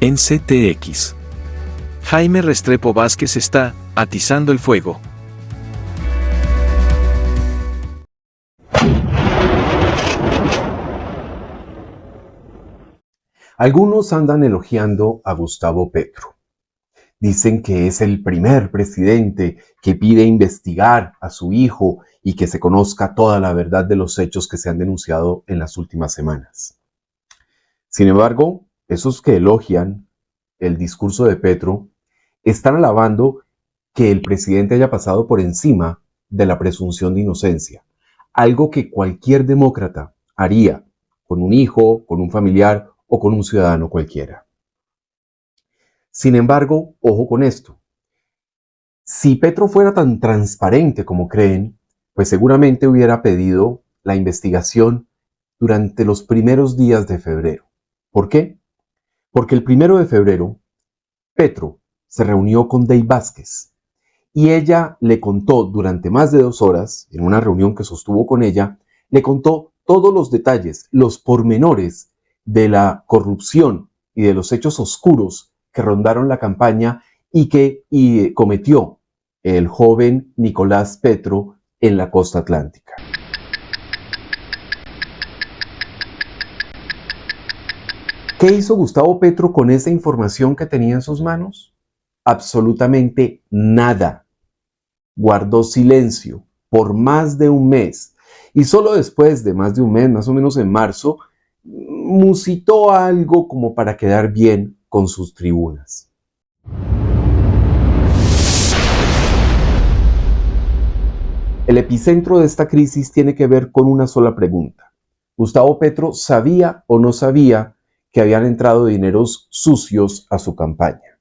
En CTX, Jaime Restrepo Vázquez está atizando el fuego. Algunos andan elogiando a Gustavo Petro. Dicen que es el primer presidente que pide investigar a su hijo y que se conozca toda la verdad de los hechos que se han denunciado en las últimas semanas. Sin embargo, esos que elogian el discurso de Petro están alabando que el presidente haya pasado por encima de la presunción de inocencia, algo que cualquier demócrata haría con un hijo, con un familiar o con un ciudadano cualquiera. Sin embargo, ojo con esto. Si Petro fuera tan transparente como creen, pues seguramente hubiera pedido la investigación durante los primeros días de febrero. ¿Por qué? Porque el 1 de febrero, Petro se reunió con Dey Vázquez y ella le contó durante más de 2 horas, en una reunión que sostuvo con ella, le contó todos los detalles, los pormenores de la corrupción y de los hechos oscuros que rondaron la campaña y que cometió el joven Nicolás Petro en la costa atlántica. ¿Qué hizo Gustavo Petro con esa información que tenía en sus manos? Absolutamente nada. Guardó silencio por más de un mes y solo después de más de un mes, más o menos en marzo, musitó algo como para quedar bien con sus tribunas. El epicentro de esta crisis tiene que ver con una sola pregunta. ¿Gustavo Petro sabía o no sabía que habían entrado dineros sucios a su campaña?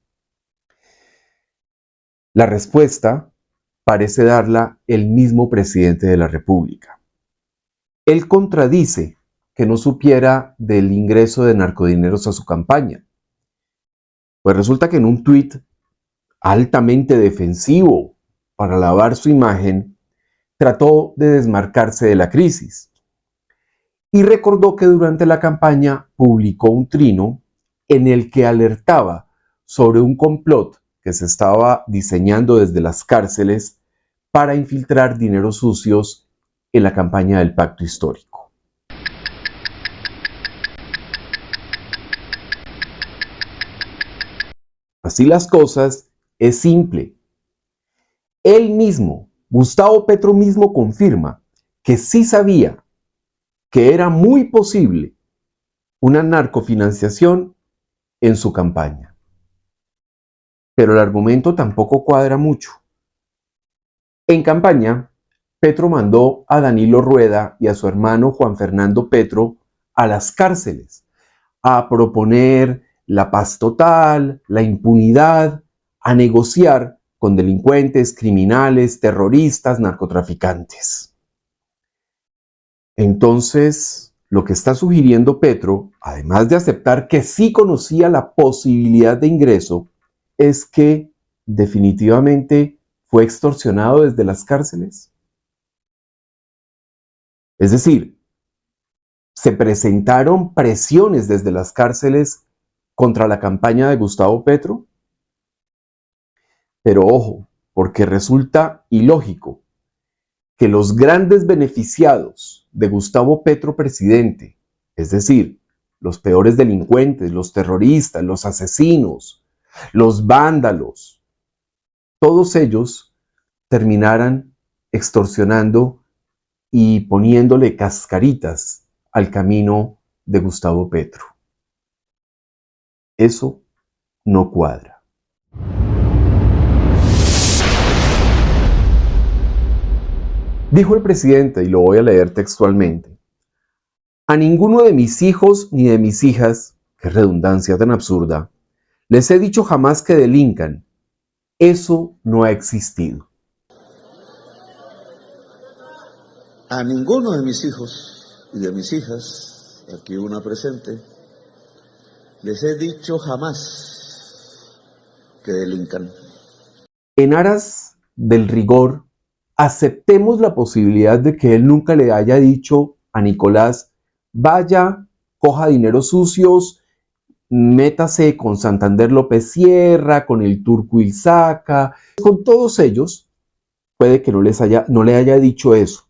La respuesta parece darla el mismo presidente de la República. Él contradice que no supiera del ingreso de narcodineros a su campaña. Pues resulta que en un tuit altamente defensivo para lavar su imagen, trató de desmarcarse de la crisis y recordó que durante la campaña publicó un trino en el que alertaba sobre un complot que se estaba diseñando desde las cárceles para infiltrar dineros sucios en la campaña del Pacto Histórico. Así las cosas, es simple. Él mismo, Gustavo Petro mismo, confirma que sí sabía que era muy posible una narcofinanciación en su campaña. Pero el argumento tampoco cuadra mucho. En campaña, Petro mandó a Danilo Rueda y a su hermano Juan Fernando Petro a las cárceles a proponer la paz total, la impunidad, a negociar con delincuentes, criminales, terroristas, narcotraficantes. Entonces, lo que está sugiriendo Petro, además de aceptar que sí conocía la posibilidad de ingreso, es que definitivamente fue extorsionado desde las cárceles. Es decir, se presentaron presiones desde las cárceles contra la campaña de Gustavo Petro. Pero ojo, porque resulta ilógico que los grandes beneficiados de Gustavo Petro presidente, es decir, los peores delincuentes, los terroristas, los asesinos, los vándalos, todos ellos terminaran extorsionando y poniéndole cascaritas al camino de Gustavo Petro. Eso no cuadra. Dijo el presidente, y lo voy a leer textualmente: a ninguno de mis hijos ni de mis hijas, qué redundancia tan absurda, les he dicho jamás que delincan. Eso no ha existido. A ninguno de mis hijos y de mis hijas, aquí una presente, les he dicho jamás que delincan. En aras del rigor, aceptemos la posibilidad de que él nunca le haya dicho a Nicolás: vaya, coja dineros sucios, métase con Santander López Sierra, con el Turco Ilzaca, con todos ellos, puede que no le haya dicho eso.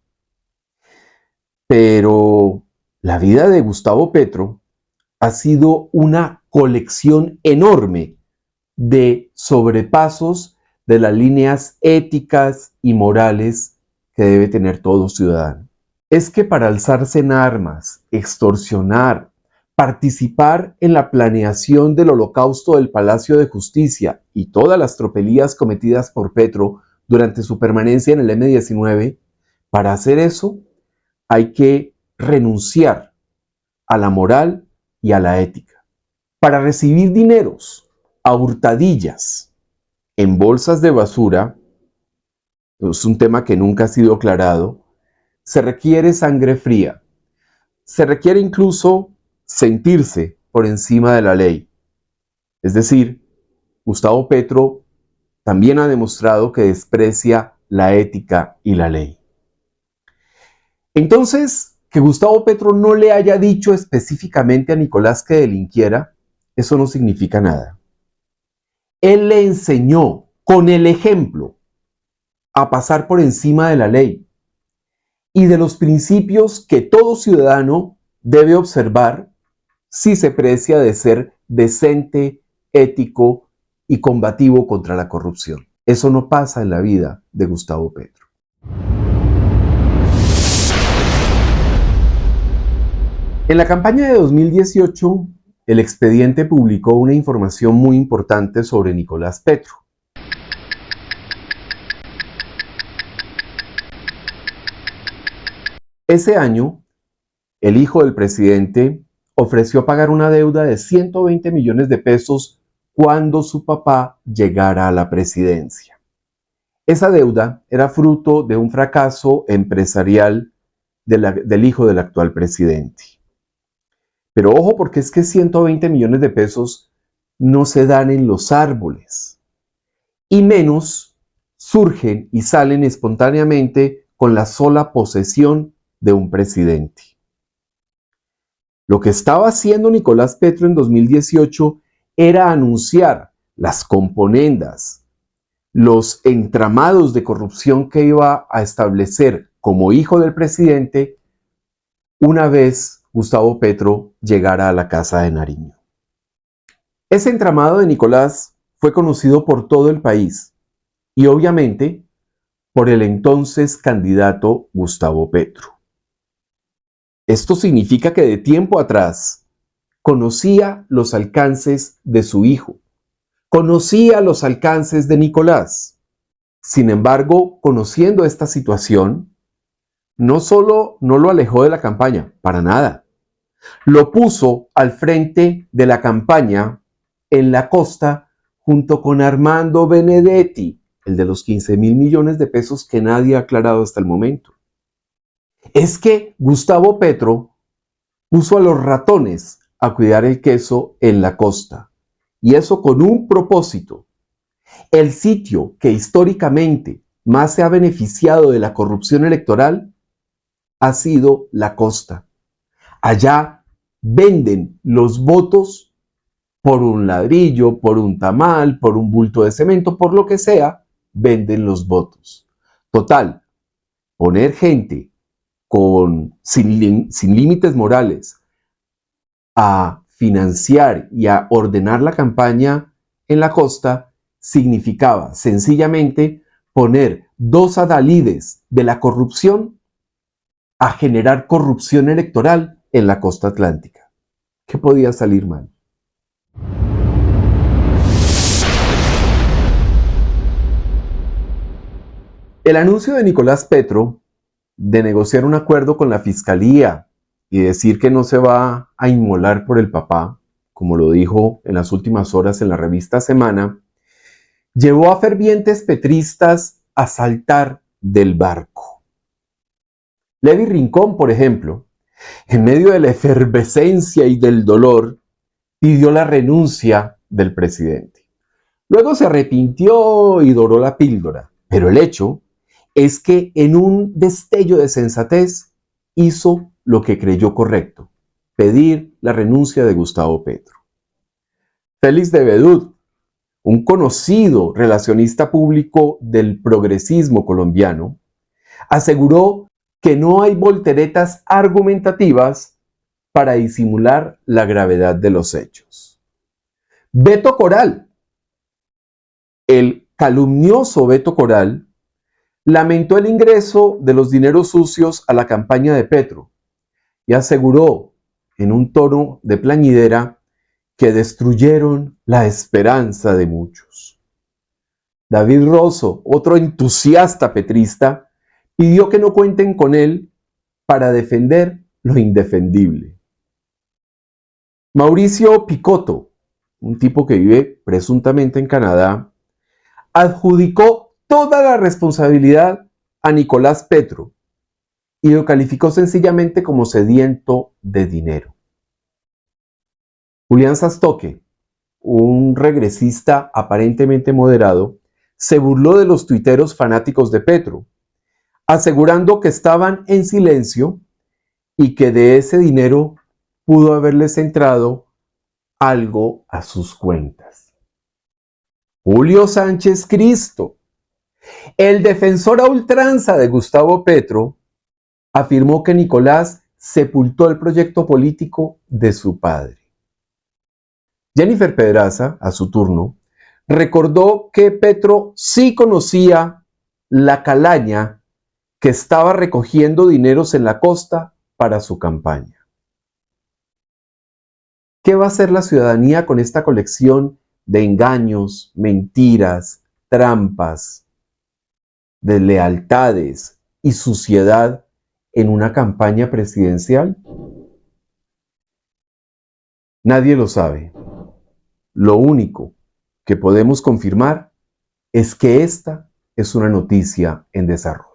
Pero la vida de Gustavo Petro ha sido una colección enorme de sobrepasos de las líneas éticas y morales que debe tener todo ciudadano. Es que para alzarse en armas, extorsionar, participar en la planeación del holocausto del Palacio de Justicia y todas las tropelías cometidas por Petro durante su permanencia en el M-19, para hacer eso hay que renunciar a la moral y a la ética. Para recibir dineros a hurtadillas en bolsas de basura, es un tema que nunca ha sido aclarado, se requiere sangre fría. Se requiere incluso sentirse por encima de la ley. Es decir, Gustavo Petro también ha demostrado que desprecia la ética y la ley. Entonces, que Gustavo Petro no le haya dicho específicamente a Nicolás que delinquiera, eso no significa nada. Él le enseñó con el ejemplo a pasar por encima de la ley y de los principios que todo ciudadano debe observar si se precia de ser decente, ético y combativo contra la corrupción. Eso no pasa en la vida de Gustavo Petro. En la campaña de 2018, el Expediente publicó una información muy importante sobre Nicolás Petro. Ese año, el hijo del presidente ofreció pagar una deuda de 120 millones de pesos cuando su papá llegara a la presidencia. Esa deuda era fruto de un fracaso empresarial del hijo del actual presidente. Pero ojo, porque es que 120 millones de pesos no se dan en los árboles, y menos surgen y salen espontáneamente con la sola posesión de un presidente. Lo que estaba haciendo Nicolás Petro en 2018 era anunciar las componendas, los entramados de corrupción que iba a establecer como hijo del presidente una vez Gustavo Petro llegara a la Casa de Nariño. Ese entramado de Nicolás fue conocido por todo el país y obviamente por el entonces candidato Gustavo Petro. Esto significa que de tiempo atrás conocía los alcances de su hijo, conocía los alcances de Nicolás. Sin embargo, conociendo esta situación, no solo no lo alejó de la campaña, para nada, lo puso al frente de la campaña en la costa junto con Armando Benedetti, el de los 15.000 millones de pesos que nadie ha aclarado hasta el momento. Es que Gustavo Petro puso a los ratones a cuidar el queso en la costa, y eso con un propósito. El sitio que históricamente más se ha beneficiado de la corrupción electoral ha sido la costa. Allá venden los votos por un ladrillo, por un tamal, por un bulto de cemento, por lo que sea, venden los votos. Total, poner gente sin límites morales a financiar y a ordenar la campaña en la costa significaba sencillamente poner dos adalides de la corrupción a generar corrupción electoral en la costa atlántica. ¿Qué podía salir mal? El anuncio de Nicolás Petro de negociar un acuerdo con la fiscalía y decir que no se va a inmolar por el papá, como lo dijo en las últimas horas en la revista Semana, llevó a fervientes petristas a saltar del barco. Levi Rincón, por ejemplo, en medio de la efervescencia y del dolor, pidió la renuncia del presidente. Luego se arrepintió y doró la píldora, pero el hecho es que en un destello de sensatez hizo lo que creyó correcto: pedir la renuncia de Gustavo Petro. Félix de Bedut, un conocido relacionista público del progresismo colombiano, aseguró que no hay volteretas argumentativas para disimular la gravedad de los hechos. Beto Coral, el calumnioso Beto Coral, lamentó el ingreso de los dineros sucios a la campaña de Petro y aseguró, en un tono de plañidera, que destruyeron la esperanza de muchos. David Rosso, otro entusiasta petrista, pidió que no cuenten con él para defender lo indefendible. Mauricio Picotto, un tipo que vive presuntamente en Canadá, adjudicó toda la responsabilidad a Nicolás Petro y lo calificó sencillamente como sediento de dinero. Julián Sastoque, un regresista aparentemente moderado, se burló de los tuiteros fanáticos de Petro, asegurando que estaban en silencio y que de ese dinero pudo haberles entrado algo a sus cuentas. Julio Sánchez Cristo, el defensor a ultranza de Gustavo Petro, afirmó que Nicolás sepultó el proyecto político de su padre. Jennifer Pedraza, a su turno, recordó que Petro sí conocía la calaña que estaba recogiendo dineros en la costa para su campaña. ¿Qué va a hacer la ciudadanía con esta colección de engaños, mentiras, trampas, deslealtades y suciedad en una campaña presidencial? Nadie lo sabe. Lo único que podemos confirmar es que esta es una noticia en desarrollo.